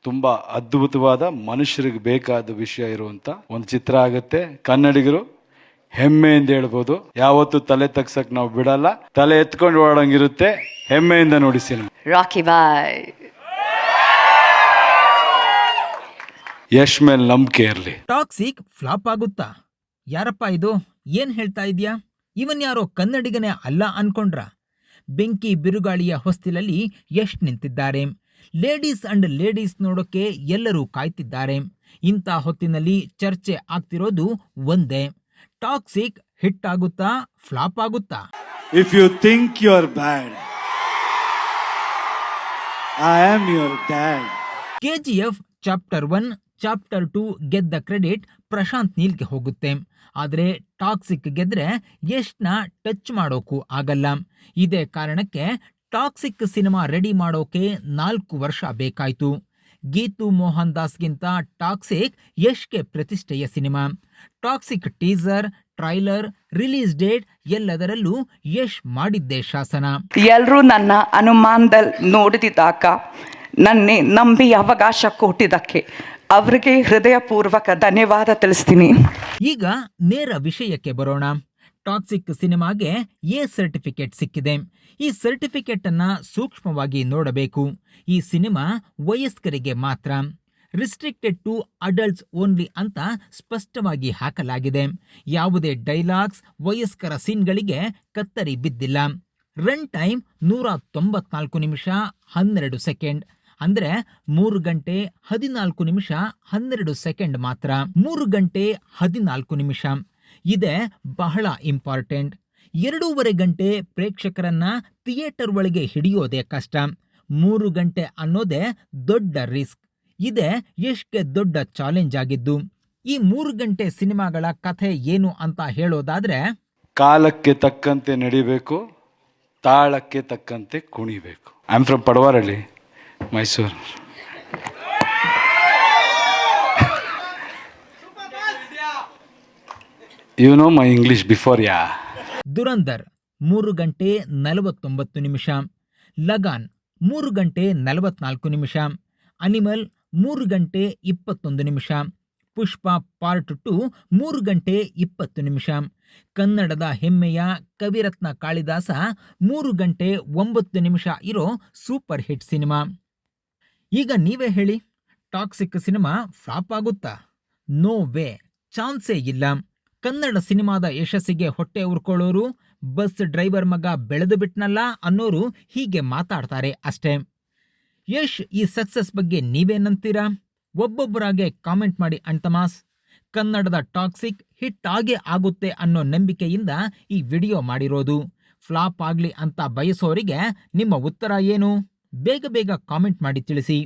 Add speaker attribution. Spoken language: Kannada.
Speaker 1: ತುಂಬಾ ಅದ್ಭುತವಾದ ಮನುಷ್ಯರಿಗೆ ಬೇಕಾದ ವಿಷಯ ಇರುವಂತ ಒಂದು ಚಿತ್ರ ಆಗುತ್ತೆ. ಕನ್ನಡಿಗರು ಹೆಮ್ಮೆಯಿಂದ ಹೇಳ್ಬೋದು, ಯಾವತ್ತು ತಲೆ ತಗ್ಸಕ್ ನಾವು ಬಿಡಲ್ಲ, ತಲೆ ಎತ್ಕೊಂಡು ಓಡಂಗಿರುತ್ತೆ. ಹೆಮ್ಮೆಯಿಂದ ನೋಡಿ ಸಿನಿಮಾ.
Speaker 2: ರಾಕಿ ಬಾಯ್,
Speaker 1: ಯಶ್ ಮೇಲೆ ನಂಬಿಕೆ ಇರಲಿ.
Speaker 3: ಟಾಕ್ಸಿಕ್ ಫ್ಲಾಪ್ ಆಗುತ್ತಾ? ಯಾರಪ್ಪ ಇದು, ಏನ್ ಹೇಳ್ತಾ ಇದ್ಯಾ? ಇವನ್ ಯಾರೋ ಕನ್ನಡಿಗನೇ ಅಲ್ಲ ಅನ್ಕೊಂಡ್ರ? ಬೆಂಕಿ ಬಿರುಗಾಳಿಯ ಹೊಸ್ತಿಲಲ್ಲಿ ಯಶ್ ನಿಂತಿದ್ದಾರೆ. ಲೇಡೀಸ್ ಅಂಡ್ ಲೇಡೀಸ್ ನೋಡೋಕೆ ಎಲ್ಲರೂ ಕಾಯ್ತಿದ್ದಾರೆ. ಇಂಥ ಹೊತ್ತಿನಲ್ಲಿ ಚರ್ಚೆ ಆಗ್ತಿರೋದು ಒಂದೇ, ಟಾಕ್ಸಿಕ್ ಹಿಟ್ ಆಗುತ್ತಾ ಫ್ಲಾಪ್ ಆಗುತ್ತಾ?
Speaker 4: If you think you're bad, I am your dad.
Speaker 3: KGF chapter 1, chapter 2 ಗೆದ್ದ ಕ್ರೆಡಿಟ್ ಪ್ರಶಾಂತ್ ನೀಲ್ಗೆ ಹೋಗುತ್ತೆ. ಆದರೆ ಟಾಕ್ಸಿಕ್ ಗೆದ್ರೆ ಯಶ್ನ ಟಚ್ ಮಾಡೋಕು ಆಗಲ್ಲ. ಇದೇ ಕಾರಣಕ್ಕೆ ಟಾಕ್ಸಿಕ್ ಸಿನಿಮಾ ರೆಡಿ ಮಾಡೋಕೆ 4 ವರ್ಷ ಬೇಕಾಯ್ತು. ಗೀತು ಮೋಹನ್ ದಾಸ್ಗಿಂತ ಟಾಕ್ಸಿಕ್ ಯಶ್ಗೆ ಪ್ರತಿಷ್ಠೆಯ cinema. Toxic teaser, trailer, release date ಎಲ್ಲದರಲ್ಲೂ ಯಶ್ ಮಾಡಿದ್ದೇ ಶಾಸನ.
Speaker 2: ಎಲ್ಲರೂ ನನ್ನ ಅನುಮಾನದಲ್ಲಿ ನೋಡಿದಾಗ ನನ್ನೇ ನಂಬಿ ಅವಕಾಶ ಕೊಟ್ಟಿದ್ದಕ್ಕೆ ಅವರಿಗೆ ಹೃದಯಪೂರ್ವಕ ಧನ್ಯವಾದ ತಿಳಿಸ್ತೀನಿ.
Speaker 3: ಈಗ ನೇರ ವಿಷಯಕ್ಕೆ ಬರೋಣ. ಟಾಕ್ಸಿಕ್ ಸಿನಿಮಾಗೆ ಎ ಸರ್ಟಿಫಿಕೇಟ್ ಸಿಕ್ಕಿದೆ. ಈ ಸರ್ಟಿಫಿಕೇಟ್ ಅನ್ನ ಸೂಕ್ಷ್ಮವಾಗಿ ನೋಡಬೇಕು. ಈ ಸಿನಿಮಾ ವಯಸ್ಕರಿಗೆ ಮಾತ್ರ, ರಿಸ್ಟ್ರಿಕ್ಟೆಡ್ ಟು ಅಡಲ್ಟ್ಸ್ ಓನ್ಲಿ ಅಂತ ಸ್ಪಷ್ಟವಾಗಿ ಹಾಕಲಾಗಿದೆ. ಯಾವುದೇ ಡೈಲಾಗ್ಸ್, ವಯಸ್ಕರ ಸೀನ್ಗಳಿಗೆ ಕತ್ತರಿ ಬಿದ್ದಿಲ್ಲ. ರನ್ ಟೈಮ್ 194 ನಿಮಿಷ 12 ಸೆಕೆಂಡ್, ಅಂದ್ರೆ 3 ಗಂಟೆ 14 ನಿಮಿಷ 12 ಸೆಕೆಂಡ್ ಮಾತ್ರ. 3 ಗಂಟೆ 14 ನಿಮಿಷ ಇದೆ ಬಹಳ ಇಂಪಾರ್ಟೆಂಟ್. 2.5 ಗಂಟೆ ಪ್ರೇಕ್ಷಕರನ್ನ ಥಿಯೇಟರ್ ಒಳಗೆ ಹಿಡಿಯೋದೇ ಕಷ್ಟ. 3 ಗಂಟೆ ಅನ್ನೋದೇ ದೊಡ್ಡ ರಿಸ್ಕ್. ಇದೇ ಯಶ್ಗೆ ದೊಡ್ಡ ಚಾಲೆಂಜ್ ಆಗಿದ್ದು. ಈ 3 ಗಂಟೆ ಸಿನಿಮಾಗಳ ಕಥೆ ಏನು ಅಂತ ಹೇಳೋದಾದ್ರೆ,
Speaker 1: ಕಾಲಕ್ಕೆ ತಕ್ಕಂತೆ ನಡಿಬೇಕು, ತಾಳಕ್ಕೆ ತಕ್ಕಂತೆ ಕುಣಿಬೇಕು. I am from Padavaralli, Mysuru. You know my English before ya.
Speaker 3: Dhurandhar 3 ಗಂಟೆ 49 ನಿಮಿಷ, ಲಗಾನ್ 3 ಗಂಟೆ 44 ನಿಮಿಷ, ಅನಿಮಲ್ 3 ಗಂಟೆ 21 ನಿಮಿಷ, ಪುಷ್ಪ ಪಾರ್ಟ್ 2 3 ಗಂಟೆ 20 ನಿಮಿಷ, ಕನ್ನಡದ ಹೆಮ್ಮೆಯ ಕವಿರತ್ನ ಕಾಳಿದಾಸ 3 ಗಂಟೆ 9 ನಿಮಿಷ ಇರೋ ಸೂಪರ್ ಹಿಟ್ ಸಿನಿಮಾ. ಈಗ ನೀವೇ ಹೇಳಿ, ಟಾಕ್ಸಿಕ್ ಸಿನಿಮಾ ಫ್ಲಾಪ್ ಆಗುತ್ತಾ? ನೋ ವೇ, ಚಾನ್ಸೇ ಇಲ್ಲ. ಕನ್ನಡ ಸಿನಿಮಾದ ಯಶಸ್ಸಿಗೆ ಹೊಟ್ಟೆ ಉರ್ಕೊಳ್ಳೋರು, ಬಸ್ ಡ್ರೈವರ್ ಮಗ ಬೆಳೆದು ಬಿಟ್ನಲ್ಲ ಅನ್ನೋರು ಹೀಗೆ ಮಾತಾಡ್ತಾರೆ ಅಷ್ಟೇ. ಯಶ್ ಈ ಸಕ್ಸಸ್ ಬಗ್ಗೆ ನೀವೇನಂತೀರಾ? ಒಬ್ಬೊಬ್ಬರಾಗೆ ಕಾಮೆಂಟ್ ಮಾಡಿ ಅಣ್ತಮಾಸ್. ಕನ್ನಡದ ಟಾಕ್ಸಿಕ್ ಹಿಟ್ ಆಗೇ ಆಗುತ್ತೆ ಅನ್ನೋ ನಂಬಿಕೆಯಿಂದ ಈ ವಿಡಿಯೋ ಮಾಡಿರೋದು. ಫ್ಲಾಪ್ ಆಗ್ಲಿ ಅಂತ ಬಯಸೋರಿಗೆ ನಿಮ್ಮ ಉತ್ತರ ಏನು? ಬೇಗ ಬೇಗ ಕಾಮೆಂಟ್ ಮಾಡಿ ತಿಳಿಸಿ.